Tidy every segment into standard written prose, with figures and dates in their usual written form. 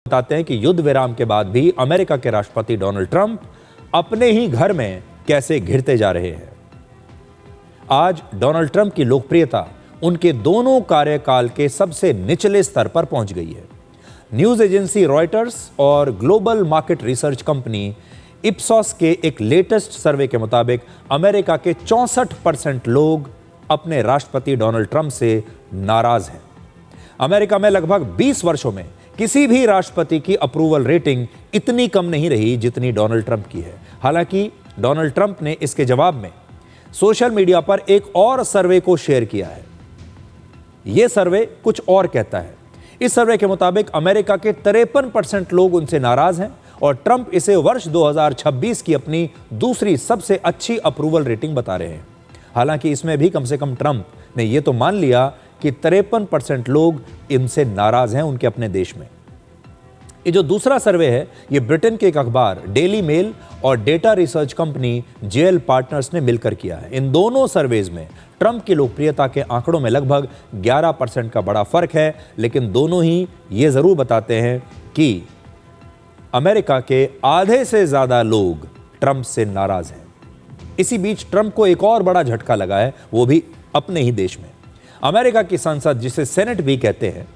बताते हैं कि युद्ध विराम के बाद भी अमेरिका के राष्ट्रपति डोनाल्ड ट्रंप अपने ही घर में कैसे घिरते जा रहे हैं। आज डोनाल्ड ट्रंप की लोकप्रियता उनके दोनों कार्यकाल के सबसे निचले स्तर पर पहुंच गई है। न्यूज एजेंसी रॉयटर्स और ग्लोबल मार्केट रिसर्च कंपनी इप्सॉस के एक लेटेस्ट सर्वे के मुताबिक अमेरिका के 64% लोग अपने राष्ट्रपति डोनाल्ड ट्रंप से नाराज हैं। अमेरिका में लगभग 20 वर्षों में किसी भी राष्ट्रपति की अप्रूवल रेटिंग इतनी कम नहीं रही जितनी डोनाल्ड ट्रंप की है। हालांकि डोनाल्ड ट्रंप ने इसके जवाब में सोशल मीडिया पर एक और सर्वे को शेयर किया है। यह सर्वे कुछ और कहता है। इस सर्वे के मुताबिक अमेरिका के 53% लोग उनसे नाराज हैं और ट्रंप इसे वर्ष 2026 की अपनी दूसरी सबसे अच्छी अप्रूवल रेटिंग बता रहे हैं। हालांकि इसमें भी कम से कम ट्रंप ने यह तो मान लिया कि 53% लोग इनसे नाराज हैं उनके अपने देश में। ये जो दूसरा सर्वे है, ये ब्रिटेन के एक अखबार डेली मेल और data research company JL partners ने मिलकर किया है। इन दोनों सर्वेज में ट्रंप की लोकप्रियता के आंकड़ों में लगभग 11% का बड़ा फर्क है, लेकिन दोनों ही ये जरूर बताते हैं कि अमेरिका के आधे से ज्यादा लोग ट्रंप से नाराज हैं। इसी बीच ट्रंप को एक और बड़ा झटका लगा है, वो भी अपने ही देश में। अमेरिका की संसद, जिसे सेनेट भी कहते हैं,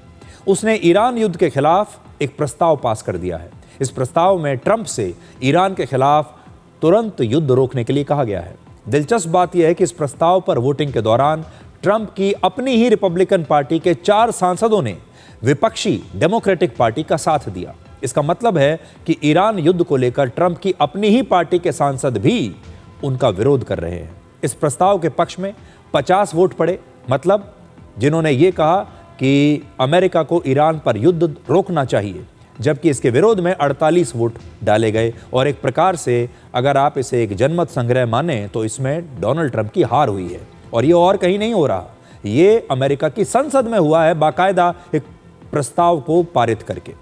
उसने ईरान युद्ध के खिलाफ एक प्रस्ताव पास कर दिया है। इस प्रस्ताव में ट्रंप से ईरान के खिलाफ तुरंत युद्ध रोकने के लिए कहा गया है। दिलचस्प बात यह है कि इस प्रस्ताव पर वोटिंग के दौरान ट्रंप की अपनी ही रिपब्लिकन पार्टी के 4 सांसदों ने विपक्षी डेमोक्रेटिक पार्टी का साथ दिया। इसका मतलब है कि ईरान युद्ध को लेकर ट्रंप की अपनी ही पार्टी के सांसद भी उनका विरोध कर रहे हैं। इस प्रस्ताव के पक्ष में 50 वोट पड़े, मतलब जिन्होंने ये कहा कि अमेरिका को ईरान पर युद्ध रोकना चाहिए, जबकि इसके विरोध में 48 वोट डाले गए। और एक प्रकार से अगर आप इसे एक जनमत संग्रह माने तो इसमें डोनाल्ड ट्रंप की हार हुई है। और ये और कहीं नहीं हो रहा, ये अमेरिका की संसद में हुआ है, बाकायदा एक प्रस्ताव को पारित करके।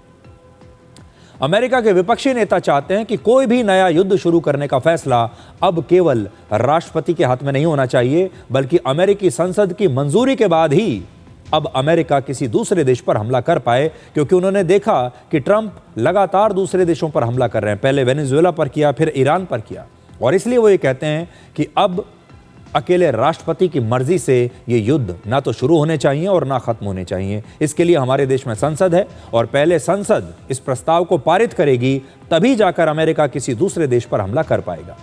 अमेरिका के विपक्षी नेता चाहते हैं कि कोई भी नया युद्ध शुरू करने का फैसला अब केवल राष्ट्रपति के हाथ में नहीं होना चाहिए, बल्कि अमेरिकी संसद की मंजूरी के बाद ही अब अमेरिका किसी दूसरे देश पर हमला कर पाए, क्योंकि उन्होंने देखा कि ट्रंप लगातार दूसरे देशों पर हमला कर रहे हैं। पहले वेनेजुएला पर किया, फिर ईरान पर किया, और इसलिए वो ये कहते हैं कि अब अकेले राष्ट्रपति की मर्जी से ये युद्ध ना तो शुरू होने चाहिए और ना खत्म होने चाहिए। इसके लिए हमारे देश में संसद है, और पहले संसद इस प्रस्ताव को पारित करेगी, तभी जाकर अमेरिका किसी दूसरे देश पर हमला कर पाएगा।